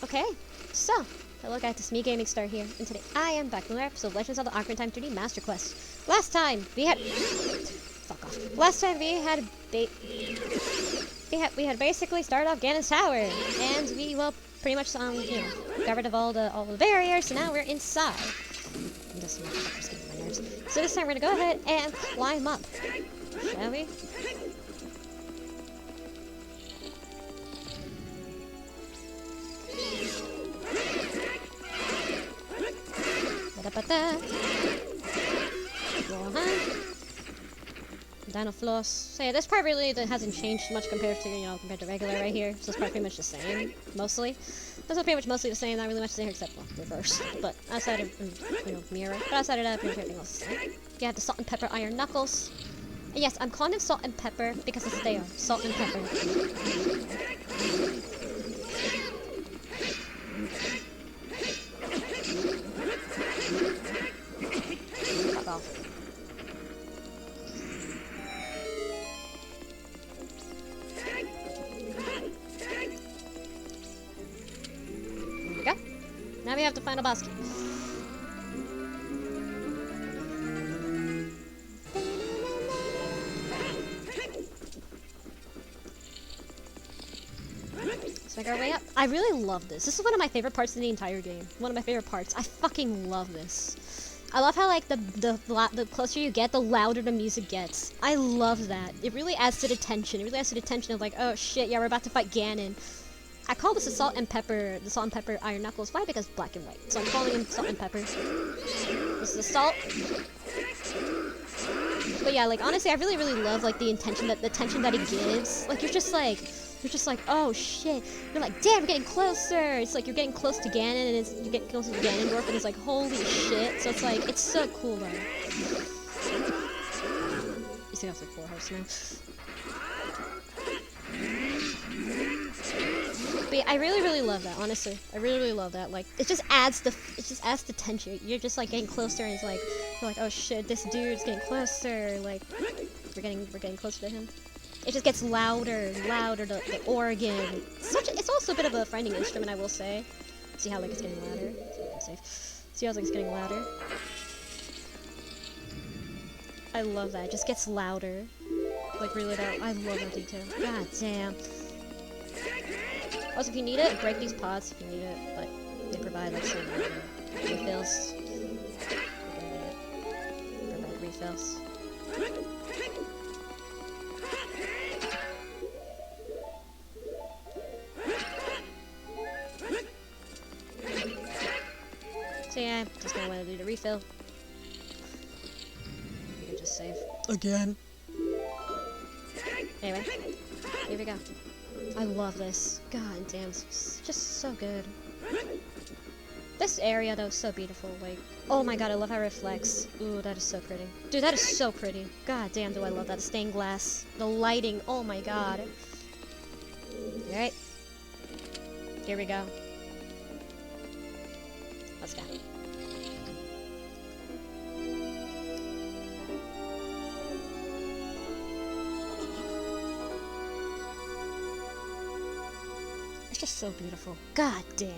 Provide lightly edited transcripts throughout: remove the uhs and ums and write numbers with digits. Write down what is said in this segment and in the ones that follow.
Okay, so, hello guys, it's me Gaming Star here, and today I am back with another episode of Legends of the Ocarina of Time 3D Master Quest. Last time we had we had basically started off Ganon's tower, and we pretty much got rid of all the barriers, so now we're inside. This motherfucker's getting my nerves. So this time we're gonna go ahead and climb up, shall we? Dino floss. So yeah, this part really hasn't changed much compared to regular right here. So it's pretty much the same, mostly. This is pretty much mostly the same, not really much the same except reverse. But outside of mirror. But outside of that, pretty much everything else is the same. You have the salt and pepper iron knuckles. And yes, I'm calling them salt and pepper because it's they are salt and pepper. Fuck off. There we go. Now we have the final boss key. Let's make our way up. I really love this. This is one of my favorite parts in the entire game. One of my favorite parts. I fucking love this. I love how like the closer you get, the louder the music gets. I love that. It really adds to the tension. It really adds to the tension of like, oh shit, yeah, we're about to fight Ganon. I call this the salt and pepper iron knuckles. Why? Because black and white. So I'm calling him salt and pepper. This is the salt. But yeah, like honestly, I really love like the tension that it gives. Like you're just like, oh shit. You're like, damn, we're getting closer. It's like you're getting close to Ganon, and you're getting close to Ganondorf, and it's like, holy shit. So it's like, it's so cool though. You see, I have like 4 hearts now. But yeah, I really love that. Honestly, I really love that. Like, it just adds the tension. You're just like getting closer, and it's like, you're like, oh shit, this dude's getting closer. Like, we're getting closer to him. It just gets louder, the organ. It's also a bit of a friendly instrument, I will say. See how like it's getting louder? See how like it's getting louder? I love that. It just gets louder. Like really loud. I love that detail. God damn. Also, if you need it, break these pots if you need it, but they provide like some refills. Provide refills. So yeah, just gonna want to do the refill. You can just save. Again. Anyway, here we go. I love this. God damn, it's just so good. This area though is so beautiful. Like, oh my god, I love how it reflects. Ooh, that is so pretty. Dude, that is so pretty. God damn, do I love that stained glass. The lighting, oh my god. Alright. Here we go. Let's go. It's just so beautiful. God damn.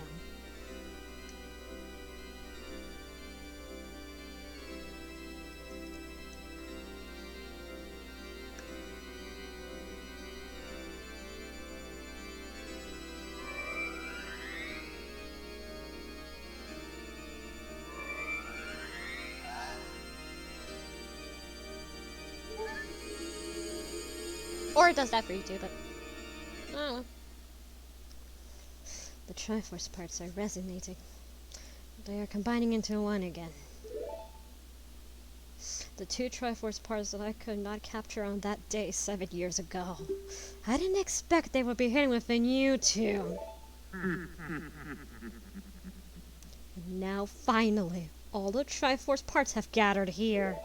Or it does that for you too, but I don't know. The Triforce parts are resonating. They are combining into one again. The 2 Triforce parts that I could not capture on that day 7 years ago. I didn't expect they would be hidden within you two. Now finally, all the Triforce parts have gathered here.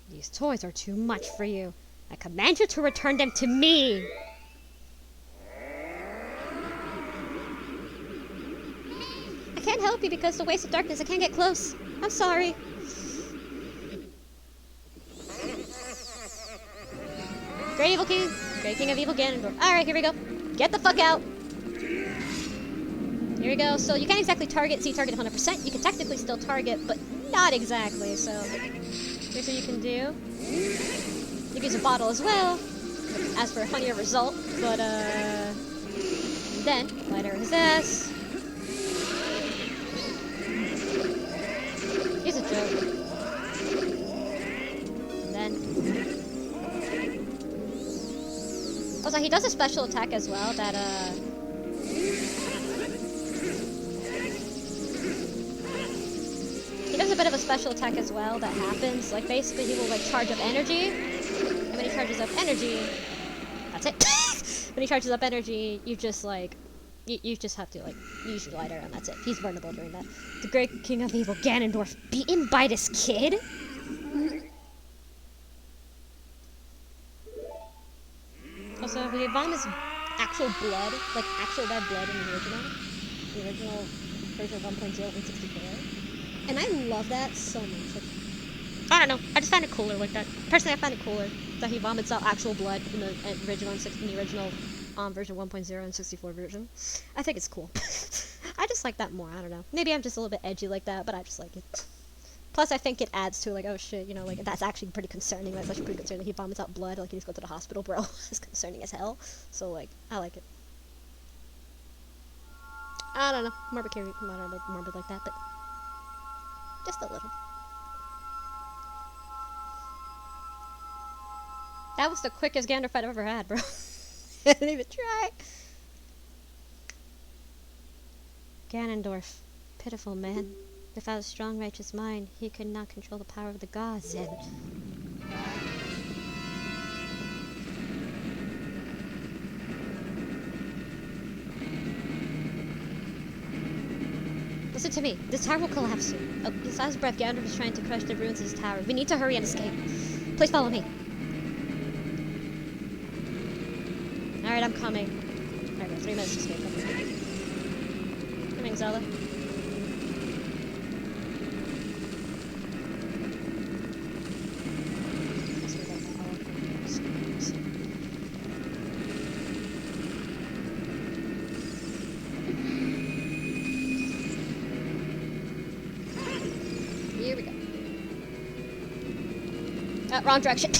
These toys are too much for you. I command you to return them to me! I can't help you because the waste of darkness. I can't get close. I'm sorry. Great Evil King. Great King of Evil Ganondorf. Alright, here we go. Get the fuck out! Here we go. So you can't exactly target, see target 100%. You can technically still target, but not exactly, so here's what you can do. You can use a bottle as well, as for a funnier result, but then, lighter his ass. Here's a joke. And then... Also, he does a special attack as well that, he does a bit of a special attack as well that happens. Like, basically, he will, like, charge up energy. And when he charges up energy... That's it. When he charges up energy, you just, like... You just have to, like, use your lighter, and that's it. He's vulnerable during that. The great king of evil, Ganondorf, beaten by this kid? Also, we vomits actual blood, like actual red blood in the original version of 1.0 and 64. And I love that so much. Like, I don't know, I just find it cooler like that. Personally, I find it cooler that he vomits out actual blood in the original version 1.0 and 64 version. I think it's cool. I just like that more, I don't know. Maybe I'm just a little bit edgy like that, but I just like it. Plus, I think it adds to, like, oh shit, you know, like, that's actually pretty concerning. That's actually pretty concerning. He vomits out blood, like, he needs to go to the hospital, bro. It's concerning as hell. So, like, I like it. I don't know. Morbid like that, but just a little. That was the quickest Ganondorf fight I've ever had, bro. I didn't even try. Ganondorf. Pitiful man. Without a strong, righteous mind, he could not control the power of the gods, and... Listen to me. This tower will collapse soon. Oh, his last breath, Ganondorf is trying to crush the ruins of his tower. We need to hurry and escape. Please follow me. Alright, I'm coming. Alright, we have 3 minutes to escape. Coming, Zelda. Here we go. Wrong direction.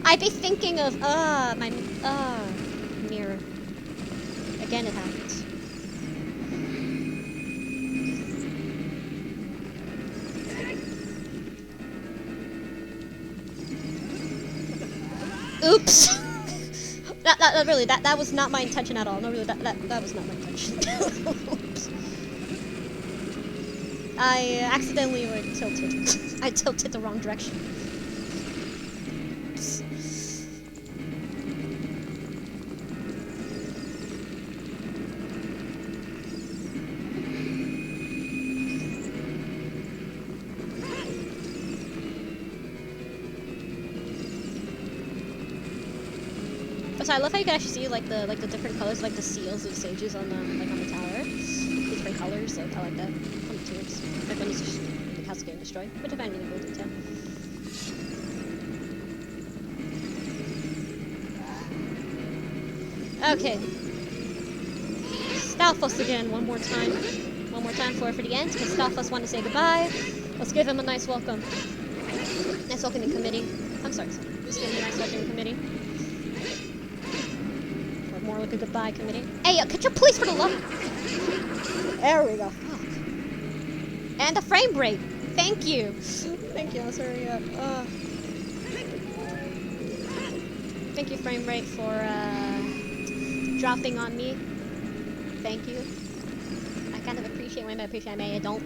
I'd be thinking of, my, mirror. Again, it happens. Oops! that was not my intention at all. No, really, that was not my intention. Oops. I accidentally tilted. I tilted the wrong direction. So I love how you can actually see like the different colors, like the seals of sages on the tower. The different colors, like I like that. On the tubes, like when the house is getting destroyed, which I find really cool detail. Okay. Stalfos again, one more time for the end, because Stalfos wanted to say goodbye. Let's give him a nice welcome. Nice welcoming committee. I'm sorry. Let's give him a nice welcoming committee. More like a goodbye committee. Hey, could you please, for the love? There we go. Fuck. And the frame rate. Thank you. Thank you. Let's hurry up. Thank you, frame rate, for dropping on me. Thank you. I kind of appreciate when I appreciate me. I don't.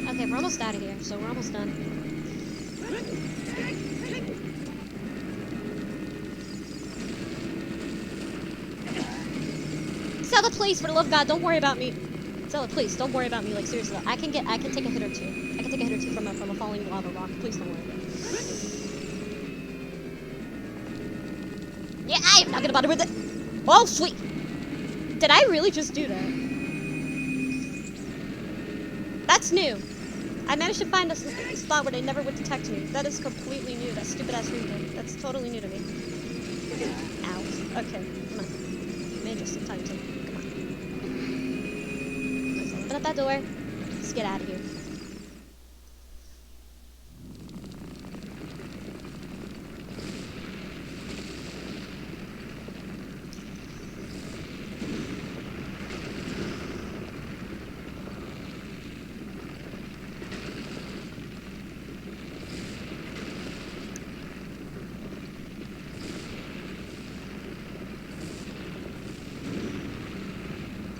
Okay, we're almost out of here, so we're almost done. Zelda, please, for the love of God, don't worry about me. Zelda, please, don't worry about me. Like, seriously, I can take a hit or two. I can take a hit or two from a falling lava rock. Please don't worry about me. Yeah, I am not gonna bother with it. Oh, sweet. Did I really just do that? That's new. I managed to find a spot where they never would detect me. That is completely new. That stupid ass ninja. That's totally new to me. Ow. Okay, come on. Made just some time to. Come on. Let's open up that door. Let's get out of here.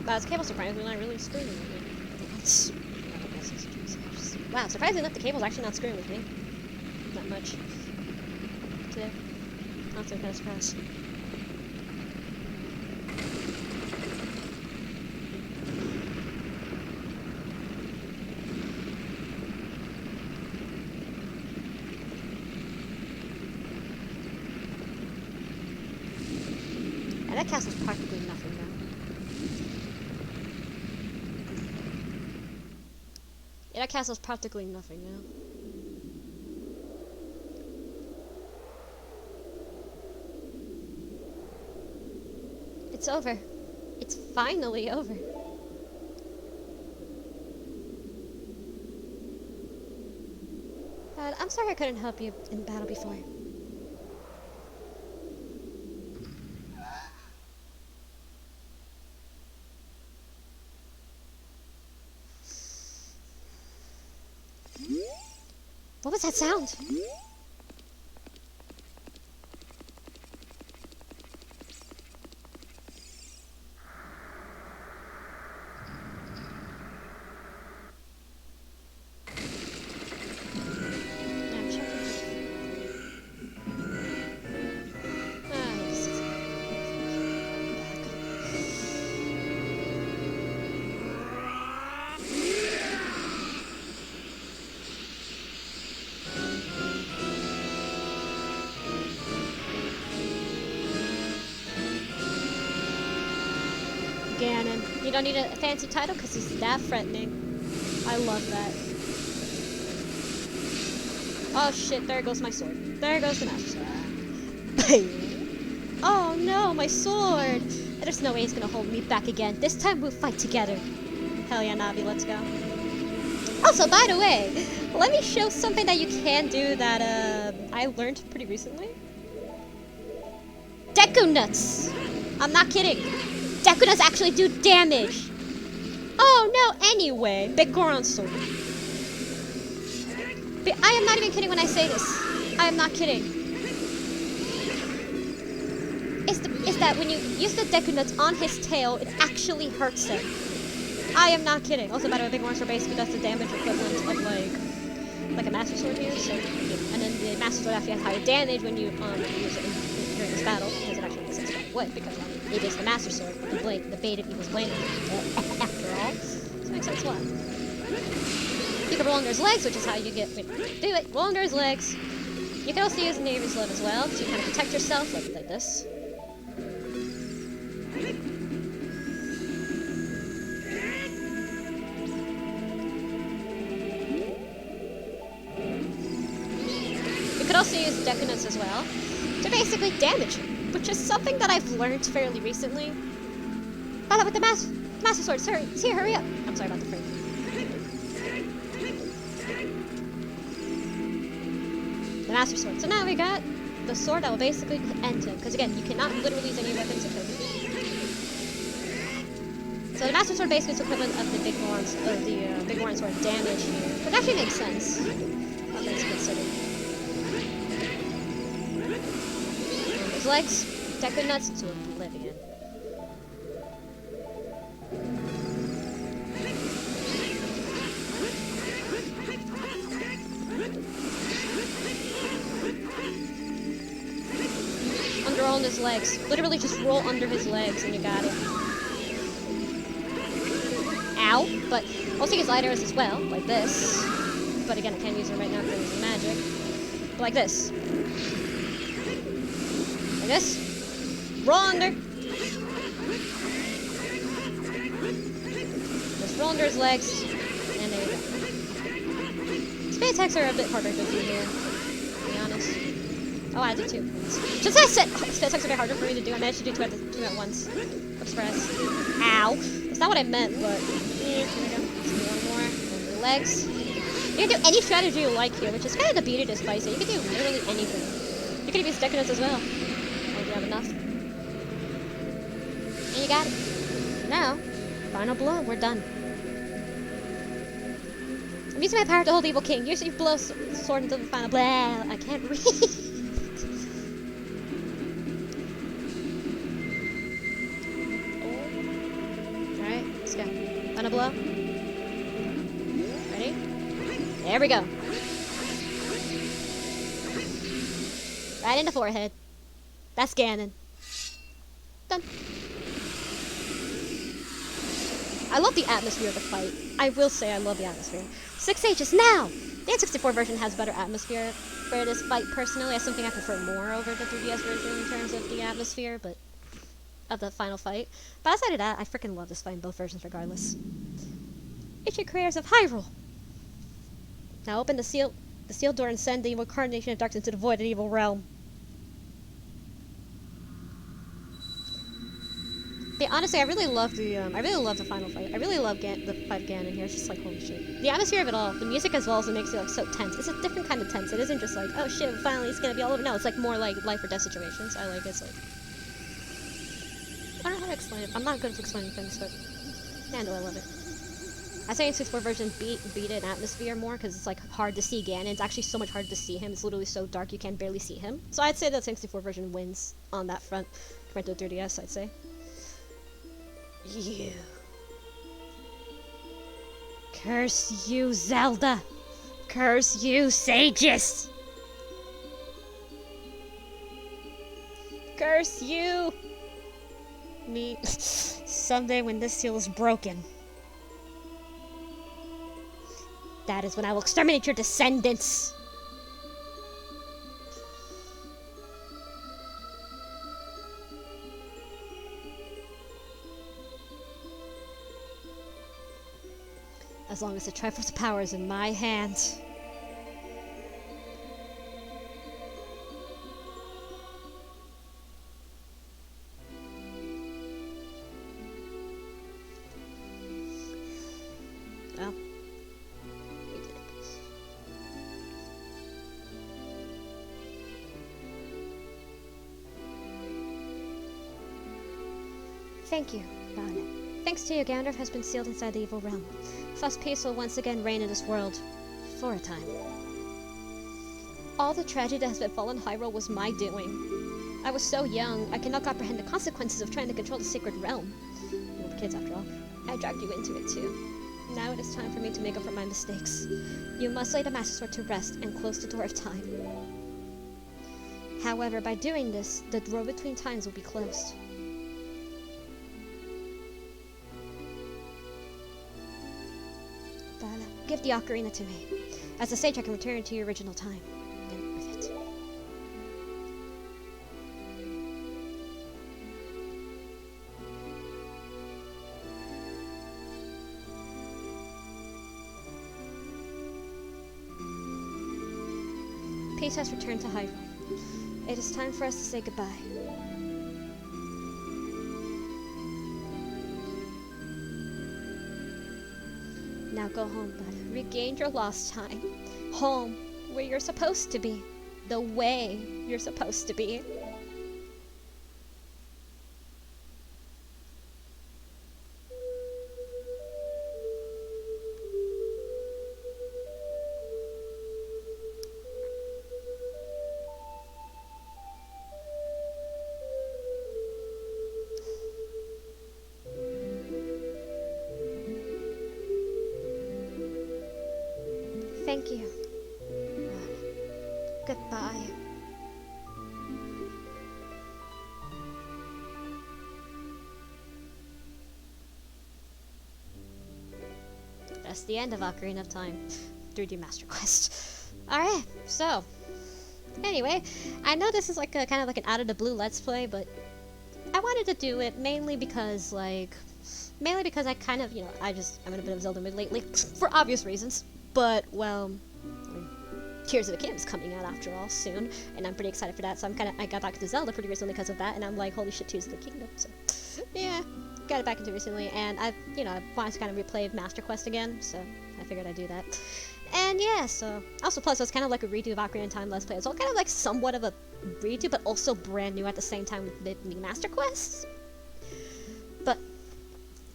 Wow, this cable's surprisingly not really screwing with me. Wow, surprisingly enough, the cable's actually not screwing with me. Not much. Today. Not so kind of surprised. And that castle's practically nothing now. Yeah, that castle's practically nothing now. It's over. It's finally over. I'm sorry I couldn't help you in battle before. What was that sound? Ganon. You don't need a fancy title because he's that threatening. I love that. Oh shit, there goes my sword. There goes the master sword. Oh no, my sword! There's no way he's gonna hold me back again. This time we'll fight together. Hell yeah, Navi, let's go. Also, by the way, let me show something that you can do that I learned pretty recently. Deku Nuts! I'm not kidding. Deku Nuts actually do damage. Oh no, anyway, Big Goron sword. But I am not even kidding when I say this. I am not kidding. Is that when you use the Deku Nuts on his tail, it actually hurts him. I am not kidding. Also, by the way, Big Goron sword basically does the damage equivalent of like a Master Sword here. So, and then the Master Sword actually has higher damage when you use it during this battle, because it actually makes sense why it would, because it is the Master Sword, the blade, the bait of evil's blade, after all. So it makes sense why. You can roll under his legs, which is how you get. Wait, do it. Roll under his legs. You can also use Navy's Love as well, to kind of protect yourself, like this. You could also use Deku Nuts as well to basically damage him, which is something that I've learned fairly recently. By the way, with the Master Sword, sir, here, hurry up. I'm sorry about the frame. The Master Sword. So now we got the sword that will basically end him, because again, you cannot literally use any weapons to kill him. So the Master Sword basically is equivalent of the Big Goron Sword damage here, which actually makes sense. All things considered. His legs, Deku Nuts to oblivion. Under all his legs. Literally just roll under his legs and you got it. Ow! But also use light arrows as well, like this. But again, I can't use them right now because I'm using magic. But like this. Like this. Roll under. Just roll under his legs. And there you go. Speed attacks are a bit harder to do here, to be honest. Oh, I did two. Just as I said, speed attacks are a bit harder for me to do. I managed to do two at once. Express. Ow. That's not what I meant, but here we go. Let's do one more. Over the legs. You can do any strategy you like here, which is kind of the beauty of this fight. So you can do literally anything. You can use decadence as well. Oh, do you have enough? And you got it. Now, final blow. We're done. I'm using my power to hold Evil King. Usually you blow sword into the final blow. I can't read. Alright, let's go. Final blow. Ready? There we go. Right in the forehead. That's Ganon. Done. I love the atmosphere of the fight. I will say I love the atmosphere. 6 Ages now! The N64 version has better atmosphere for this fight personally. That's something I prefer more over the 3DS version in terms of the atmosphere, but of the final fight. But outside of that, I freaking love this fight in both versions regardless. Ancient creators of Hyrule! Now open the sealed door and send the evil incarnation of darkness into the void and evil realm. Yeah, honestly, I really love the final fight. I really love the fight of Ganon here. It's just like, holy shit. The atmosphere of it all, the music as well as it makes it like so tense. It's a different kind of tense. It isn't just like, oh shit, finally it's gonna be all over. No, it's like more like life or death situations. I like it's like, I don't know how to explain it. I'm not good at explaining things, but man, do I love it. I say N64 version beat it in atmosphere more because it's like hard to see Ganon. It's actually so much harder to see him. It's literally so dark you can barely see him. So I'd say that N64 version wins on that front compared to the 3DS. I'd say. You. Curse you, Zelda. Curse you, sages. Curse you. Me. Someday when this seal is broken, that is when I will exterminate your descendants. As long as the Triforce power is in my hands. Well, we did it. Thank you, Violet. Thanks to you, Ganondorf has been sealed inside the evil realm. Thus peace will once again reign in this world. For a time. All the tragedy that has befallen Hyrule was my doing. I was so young, I cannot comprehend the consequences of trying to control the sacred realm. We were kids after all. I dragged you into it too. Now it is time for me to make up for my mistakes. You must lay the Master Sword to rest and close the door of time. However, by doing this, the door between times will be closed. Give the Ocarina to me. As a sage, I can return to your original time. And with it. Peace has returned to Hyrule. It is time for us to say goodbye. Now go home, bud. Regain your lost time. Home, where you're supposed to be. The way you're supposed to be. Thank you. Goodbye. That's the end of Ocarina of Time 3D Master Quest. Alright, so anyway, I know this is like a kind of like an out of the blue let's play, but wanted to do it mainly because, like, I kind of, I'm in a bit of Zelda mood lately, for obvious reasons. But, well, Tears of the Kingdom is coming out after all soon, and I'm pretty excited for that. So I got back into Zelda pretty recently because of that, and I'm like, holy shit, Tears of the Kingdom. So, yeah, got it back into recently, and I wanted to kind of replay Master Quest again, so I figured I'd do that. And yeah, so also plus it was kind of like a redo of Ocarina of Time Let's Play. It's all kind of like somewhat of a redo, but also brand new at the same time with the new Master Quests. But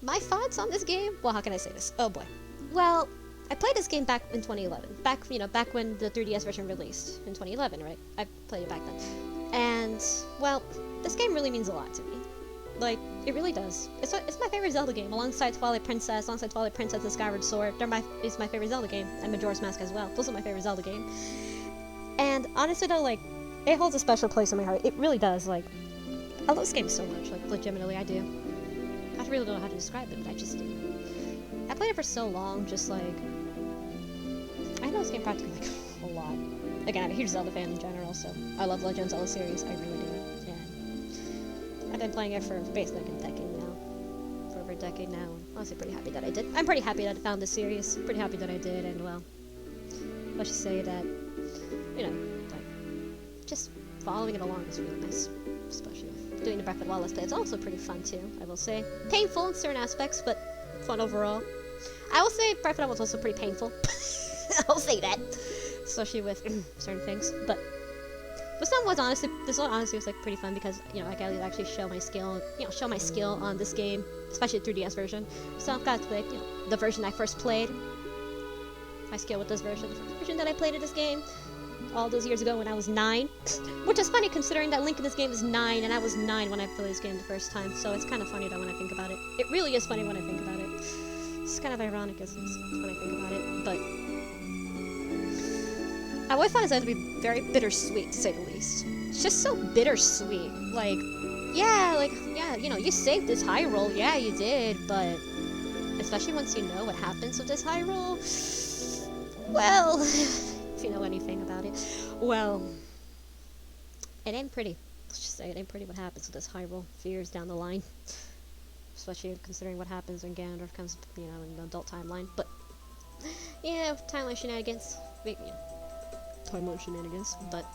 my thoughts on this game? Well, how can I say this? Oh boy. Well, I played this game back in 2011. Back when the 3DS version released in 2011, right? I played it back then. And well, this game really means a lot to me. Like, it really does. It's my favorite Zelda game, alongside Twilight Princess and Skyward Sword. It's my favorite Zelda game, and Majora's Mask as well. Those are my favorite Zelda game. And honestly though, like, it holds a special place in my heart. It really does. Like, I love this game so much. Like, legitimately, I do. I really don't know how to describe it, but I just do. I played it for so long, just like, I know this game practically like a lot. Again, I'm a huge Zelda fan in general, so I love Legend of Zelda series. I really do. I've been playing it for basically like a decade now. For over a decade now. I'm honestly pretty happy that I did. I'm pretty happy that I found this series. Pretty happy that I did, and well, let's just say that, like, just following it along is really nice. Especially with doing the Breath of the Wild Let's Play. It's also pretty fun too, I will say. Painful in certain aspects, but fun overall. I will say Breath of the Wild was also pretty painful. I'll say that. Especially with certain things, but this one honestly was like pretty fun because I got to actually show my skill, on this game, especially the 3DS version. So I've got to play, the version I first played. My skill with this version, the first version that I played of this game, all those years ago when I was 9, which is funny considering that Link in this game is 9, and I was 9 when I played this game the first time. So it's kind of funny though when I think about it. It really is funny when I think about it. It's kind of ironic as when I think about it, but I always found Zelda to be very bittersweet, to say the least. It's just so bittersweet. Like, yeah, you saved this high roll. Yeah, you did, but especially once you know what happens with this high roll, well, if you know anything about it, well, it ain't pretty. Let's just say it ain't pretty what happens with this high roll years down the line. Especially considering what happens when Ganondorf comes, in the adult timeline. But, yeah, timeline shenanigans. Timeline shenanigans, but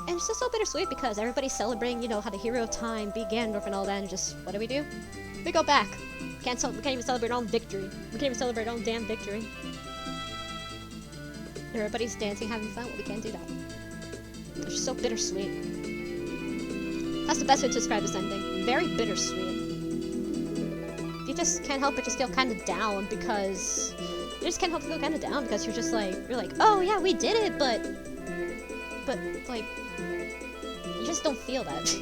and it's just so bittersweet because everybody's celebrating, how the hero of time beat Ganondorf and all that, and just what do? We go back. We can't even celebrate our own victory. We can't even celebrate our own damn victory. Everybody's dancing, having fun. Well, we can't do that. It's just so bittersweet. That's the best way to describe this ending. Very bittersweet. You just can't help but just feel kind of down because. You just can't help but feel kind of down because you're like, oh yeah, we did it, but like, you just don't feel that,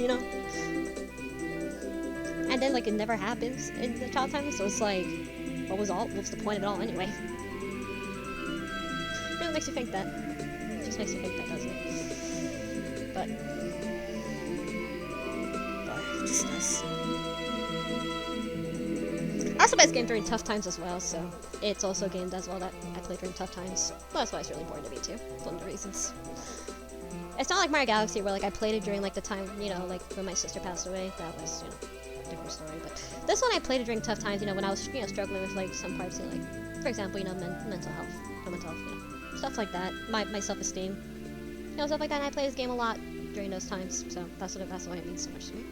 And then like it never happens in the child time, so it's like, what's the point of it all anyway? It really makes you think that. It just makes you think that, doesn't it? But it just does. I also play this game during tough times as well, so it's also a game as well that I play during tough times. Well, that's why it's really important to me too. It's one of the reasons. It's not like Mario Galaxy where like I played it during like the time, like when my sister passed away. That was, a different story. But this one I played it during tough times, when I was, struggling with like some parts of like, for example, mental health, stuff like that. My self-esteem, stuff like that. And I play this game a lot during those times, so that's why it means so much to me.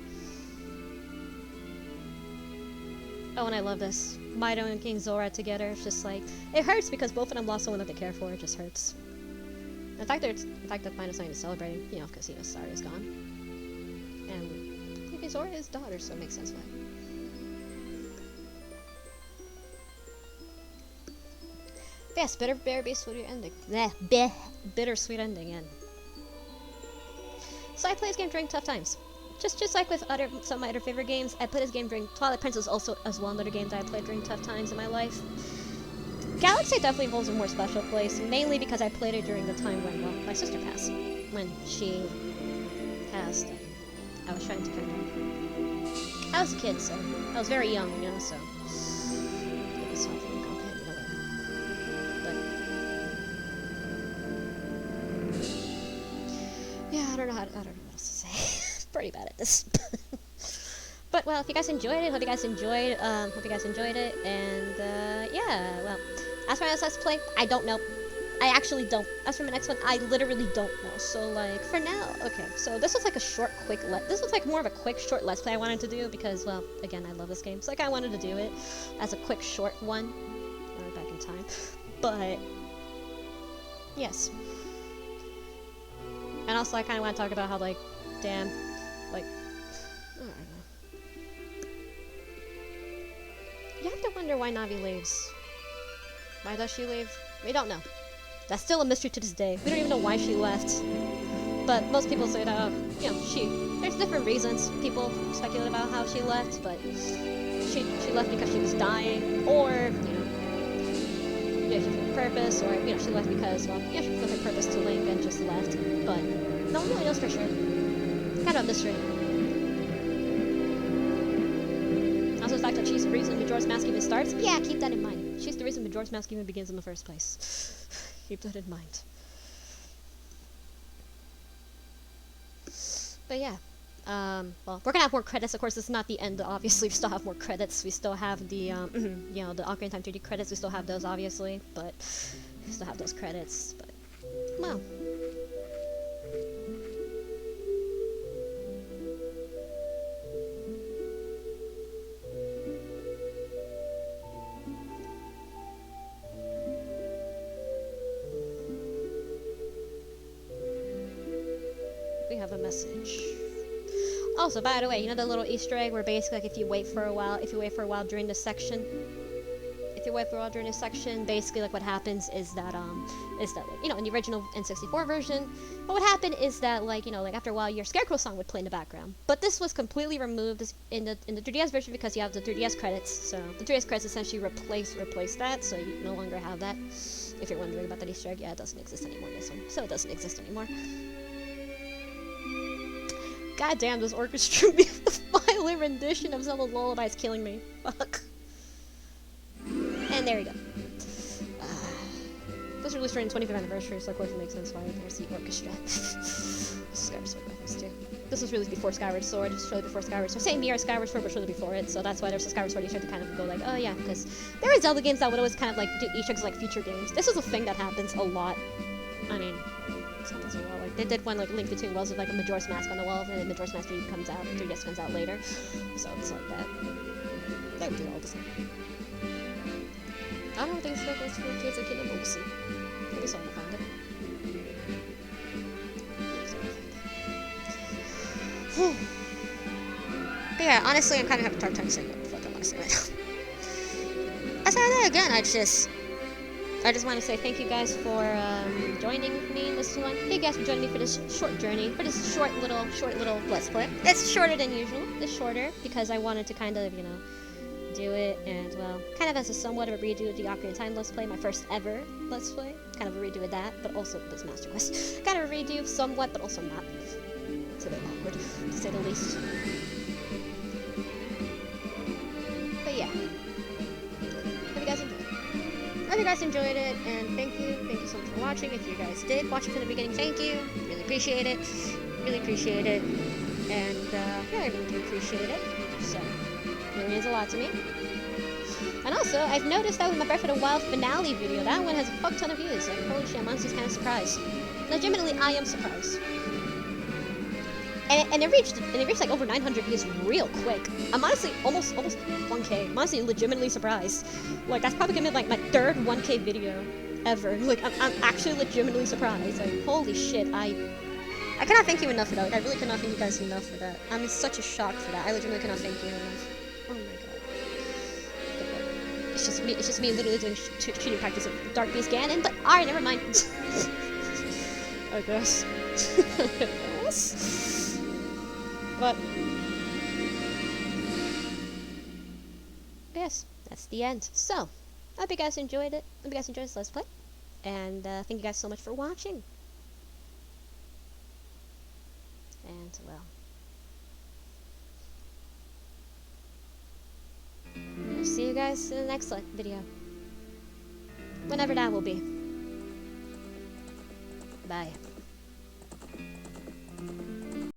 Oh, and I love this. Mido and King Zora together. It's just like, it hurts because both of them lost someone that they care for. It just hurts. The fact that Mido's not even celebrating, because Sari is gone. And King Zora is his daughter, so it makes sense why. But yes, bittersweet ending. Bittersweet ending, and so I play this game during tough times. Just like with some of my other favorite games, I played this game during Twilight Princess also as well, another game that I played during tough times in my life. Galaxy definitely holds a more special place, mainly because I played it during the time when, well, my sister passed. When she passed, I was trying to I was a kid, so I was very young, so it was hard for me to comprehend in a way. But yeah, I don't know what else to say. Pretty bad at this. But well, if you guys enjoyed it, hope you guys enjoyed it, and yeah, well, as for my next let's play, I don't know. I actually don't. As for my next one, I literally don't know. So like, for now, okay. So this was like a short, quick this was like more of a quick, short let's play I wanted to do because, well, again, I love this game. So like, I wanted to do it as a quick, short one. Back in time, but yes. And also, I kind of want to talk about how like, damn, like, I don't know. You have to wonder why Navi leaves. Why does she leave? We don't know. That's still a mystery to this day. We don't even know why she left. But most people say that, you know, there's different reasons people speculate about how she left, but she left because she was dying, or, you know, she fulfilled her purpose, or, you know, she left because, well, yeah, she fulfilled her purpose to Link and just left. But no one really knows for sure. Kind of a mystery. Also, the fact that she's the reason Majora's Mask even starts, yeah, keep that in mind. She's the reason Majora's Mask even begins in the first place. Keep that in mind. But yeah, well, we're gonna have more credits. Of course, this is not the end. Obviously, we still have more credits. We still have the, you know, the Ocarina Time 3D credits. We still have those, obviously, but we still have those credits. But well. We have a message. Also, by the way, you know the little Easter egg where basically, like, if you wait for a while during this section, basically, like, what happens is that, like, you know, in the original N64 version, what would happen is that, like, you know, like, after a while, your Scarecrow song would play in the background. But this was completely removed in the 3DS version because you have the 3DS credits. So the 3DS credits essentially replace that, so you no longer have that. If you're wondering about that Easter egg, yeah, it doesn't exist anymore in this one. So it doesn't exist anymore. God damn, this orchestra violin rendition of Zelda Lullaby is killing me. Fuck. And there we go. This was released during the 25th anniversary, so of course it makes sense why there's the orchestra. Skyward Sword reference too. This was released before Skyward Sword, shortly before Skyward Sword. Same year as Skyward Sword, but shortly before it, so that's why there's a Skyward Sword Easter egg to kind of go like, oh yeah, because there were Zelda games that would always kind of like do Easter eggs like future games. This is a thing that happens a lot. I mean, this happens a lot. Like, they did one like Link Between Worlds with like a Majora's Mask on the wall, and then Majora's Mask 3 comes out, 3DS comes out later. So it's like that. They would do it all the time. I don't think so. It's for kids and Kingdom, but we'll see. Maybe someone will find it. But yeah, honestly, I'm kind of having a hard time saying what the fuck I want to say right now. Aside of that, again, I just want to say thank you guys for joining me in this one. Thank you guys for joining me for this short journey, for this short little let's play. It's shorter than usual. It's shorter because I wanted to kind of, you know, do it, and well, kind of as a somewhat of a redo of the Ocarina of Time let's play, my first ever let's play. Kind of a redo of that, but also this Master Quest. Kind of a redo somewhat, but also not. It's a bit awkward, to say the least. But yeah. Hope you guys enjoyed it, and thank you so much for watching. If you guys did watch it from the beginning, thank you. Really appreciate it. And yeah, I really do appreciate it. So it really means a lot to me. And also, I've noticed that with my Breath of the Wild finale video, that one has a fuck ton of views. Like, holy shit, I'm honestly kind of surprised. Legitimately, I am surprised. And it reached like over 900 views real quick. I'm honestly almost 1K. I'm honestly legitimately surprised. Like, that's probably gonna be like my third 1K video ever. Like, I'm actually legitimately surprised. Like, holy shit, I cannot thank you enough for that. Like, I really cannot thank you guys enough for that. I'm in such a shock for that. I legitimately cannot thank you enough. Oh my god. It's just me literally doing cheating practice of Dark Beast Ganon, but alright, never mind. I guess. Yes. But yes, that's the end. So, I hope you guys enjoyed it. I hope you guys enjoyed this Let's Play. And thank you guys so much for watching. And, well, I'll see you guys in the next video. Whenever that will be. Bye.